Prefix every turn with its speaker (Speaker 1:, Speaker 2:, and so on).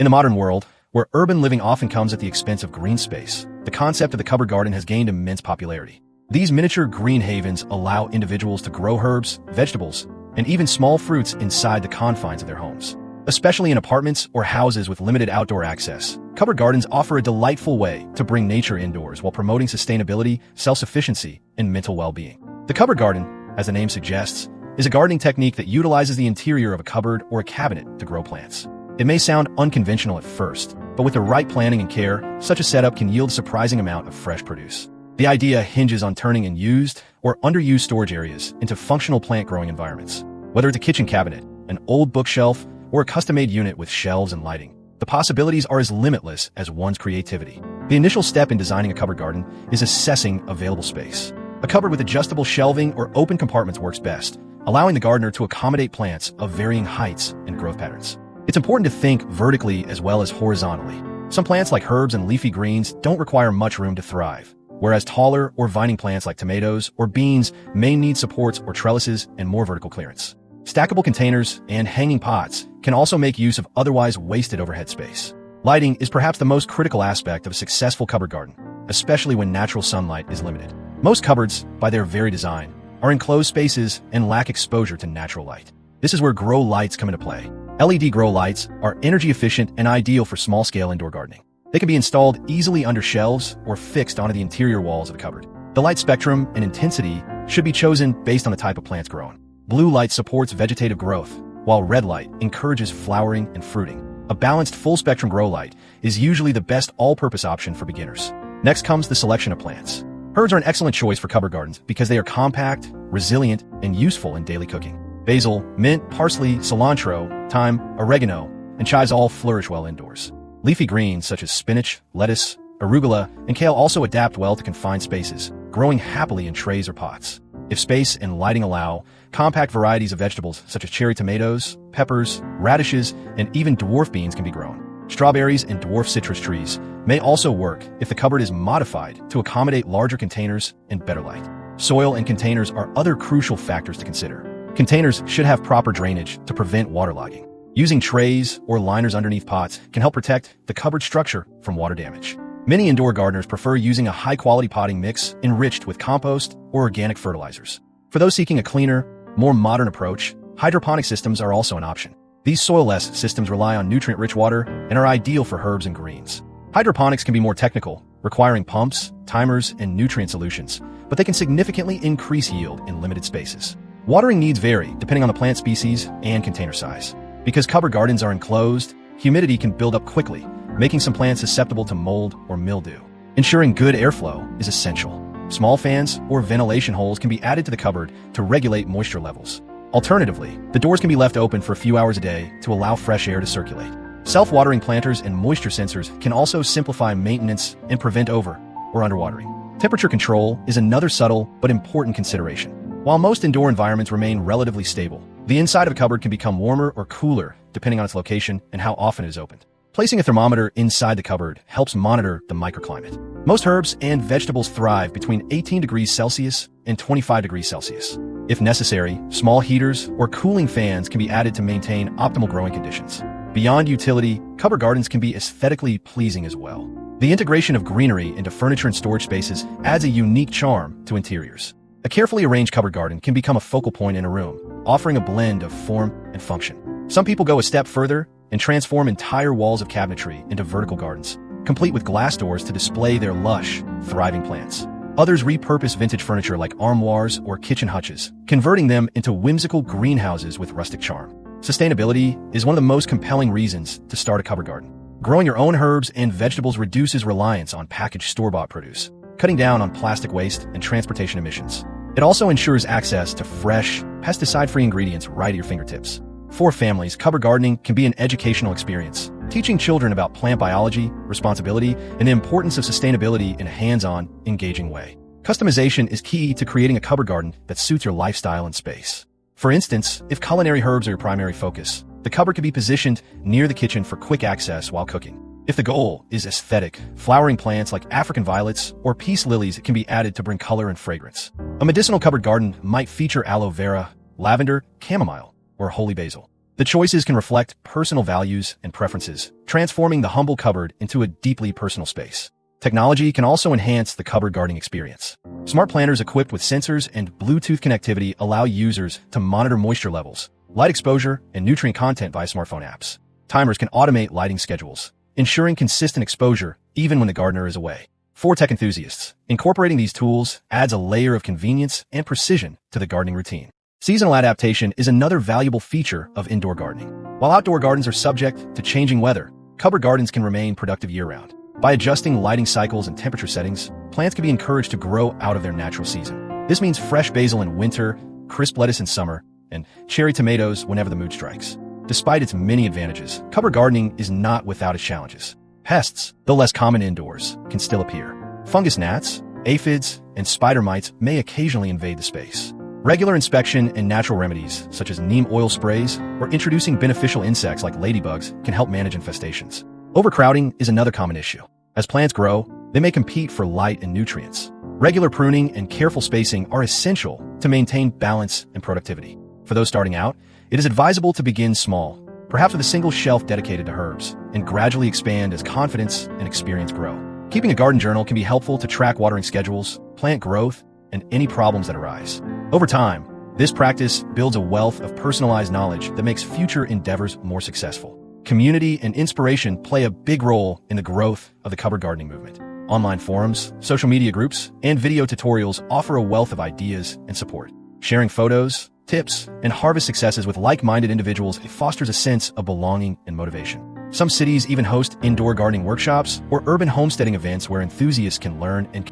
Speaker 1: In the modern world, where urban living often comes at the expense of green space, the concept of the cupboard garden has gained immense popularity. These miniature green havens allow individuals to grow herbs, vegetables, and even small fruits inside the confines of their homes. Especially in apartments or houses with limited outdoor access, cupboard gardens offer a delightful way to bring nature indoors while promoting sustainability, self-sufficiency, and mental well-being. The cupboard garden, as the name suggests, is a gardening technique that utilizes the interior of a cupboard or a cabinet to grow plants. It may sound unconventional at first, but with the right planning and care, such a setup can yield a surprising amount of fresh produce. The idea hinges on turning unused or underused storage areas into functional plant-growing environments. Whether it's a kitchen cabinet, an old bookshelf, or a custom-made unit with shelves and lighting, the possibilities are as limitless as one's creativity. The initial step in designing a cupboard garden is assessing available space. A cupboard with adjustable shelving or open compartments works best, allowing the gardener to accommodate plants of varying heights and growth patterns. It's important to think vertically as well as horizontally. Some plants like herbs and leafy greens don't require much room to thrive, whereas taller or vining plants like tomatoes or beans may need supports or trellises and more vertical clearance. Stackable containers and hanging pots can also make use of otherwise wasted overhead space. Lighting is perhaps the most critical aspect of a successful cupboard garden, especially when natural sunlight is limited. Most cupboards, by their very design, are enclosed spaces and lack exposure to natural light. This is where grow lights come into play. LED grow lights are energy efficient and ideal for small-scale indoor gardening. They can be installed easily under shelves or fixed onto the interior walls of the cupboard. The light spectrum and intensity should be chosen based on the type of plants grown. Blue light supports vegetative growth, while red light encourages flowering and fruiting. A balanced full-spectrum grow light is usually the best all-purpose option for beginners. Next comes the selection of plants. Herbs are an excellent choice for cupboard gardens because they are compact, resilient, and useful in daily cooking. Basil, mint, parsley, cilantro, thyme, oregano, and chives all flourish well indoors. Leafy greens such as spinach, lettuce, arugula, and kale also adapt well to confined spaces, growing happily in trays or pots. If space and lighting allow, compact varieties of vegetables such as cherry tomatoes, peppers, radishes, and even dwarf beans can be grown. Strawberries and dwarf citrus trees may also work if the cupboard is modified to accommodate larger containers and better light. Soil and containers are other crucial factors to consider. Containers should have proper drainage to prevent waterlogging. Using trays or liners underneath pots can help protect the cupboard structure from water damage. Many indoor gardeners prefer using a high-quality potting mix enriched with compost or organic fertilizers. For those seeking a cleaner, more modern approach, hydroponic systems are also an option. These soil-less systems rely on nutrient-rich water and are ideal for herbs and greens. Hydroponics can be more technical, requiring pumps, timers, and nutrient solutions, but they can significantly increase yield in limited spaces. Watering needs vary depending on the plant species and container size. Because cupboard gardens are enclosed, humidity can build up quickly, making some plants susceptible to mold or mildew. Ensuring good airflow is essential. Small fans or ventilation holes can be added to the cupboard to regulate moisture levels. Alternatively, the doors can be left open for a few hours a day to allow fresh air to circulate. Self-watering planters and moisture sensors can also simplify maintenance and prevent over or underwatering. Temperature control is another subtle but important consideration. While most indoor environments remain relatively stable, the inside of a cupboard can become warmer or cooler depending on its location and how often it is opened. Placing a thermometer inside the cupboard helps monitor the microclimate. Most herbs and vegetables thrive between 18 degrees Celsius and 25 degrees Celsius. If necessary, small heaters or cooling fans can be added to maintain optimal growing conditions. Beyond utility, cupboard gardens can be aesthetically pleasing as well. The integration of greenery into furniture and storage spaces adds a unique charm to interiors. A carefully arranged cupboard garden can become a focal point in a room, offering a blend of form and function. Some people go a step further and transform entire walls of cabinetry into vertical gardens, complete with glass doors to display their lush, thriving plants. Others repurpose vintage furniture like armoires or kitchen hutches, converting them into whimsical greenhouses with rustic charm. Sustainability is one of the most compelling reasons to start a cupboard garden. Growing your own herbs and vegetables reduces reliance on packaged store-bought produce, cutting down on plastic waste and transportation emissions. It also ensures access to fresh, pesticide-free ingredients right at your fingertips. For families, cupboard gardening can be an educational experience, teaching children about plant biology, responsibility, and the importance of sustainability in a hands-on, engaging way. Customization is key to creating a cupboard garden that suits your lifestyle and space. For instance, if culinary herbs are your primary focus, the cupboard can be positioned near the kitchen for quick access while cooking. If the goal is aesthetic, flowering plants like African violets or peace lilies can be added to bring color and fragrance. A medicinal cupboard garden might feature aloe vera, lavender, chamomile, or holy basil. The choices can reflect personal values and preferences, transforming the humble cupboard into a deeply personal space. Technology can also enhance the cupboard gardening experience. Smart planters equipped with sensors and Bluetooth connectivity allow users to monitor moisture levels, light exposure, and nutrient content via smartphone apps. Timers can automate lighting schedules, ensuring consistent exposure even when the gardener is away. For tech enthusiasts, incorporating these tools adds a layer of convenience and precision to the gardening routine. Seasonal adaptation is another valuable feature of indoor gardening. While outdoor gardens are subject to changing weather, cupboard gardens can remain productive year-round. By adjusting lighting cycles and temperature settings, plants can be encouraged to grow out of their natural season. This means fresh basil in winter, crisp lettuce in summer, and cherry tomatoes whenever the mood strikes. Despite its many advantages, cupboard gardening is not without its challenges. Pests, though less common indoors, can still appear. Fungus gnats, aphids, and spider mites may occasionally invade the space. Regular inspection and natural remedies, such as neem oil sprays or introducing beneficial insects like ladybugs, can help manage infestations. Overcrowding is another common issue. As plants grow, they may compete for light and nutrients. Regular pruning and careful spacing are essential to maintain balance and productivity. For those starting out, it is advisable to begin small, perhaps with a single shelf dedicated to herbs, and gradually expand as confidence and experience grow. Keeping a garden journal can be helpful to track watering schedules, plant growth, and any problems that arise. Over time, this practice builds a wealth of personalized knowledge that makes future endeavors more successful. Community and inspiration play a big role in the growth of the cupboard gardening movement. Online forums, social media groups, and video tutorials offer a wealth of ideas and support. Sharing photos, tips, and harvest successes with like-minded individuals fosters a sense of belonging and motivation. Some cities even host indoor gardening workshops or urban homesteading events where enthusiasts can learn and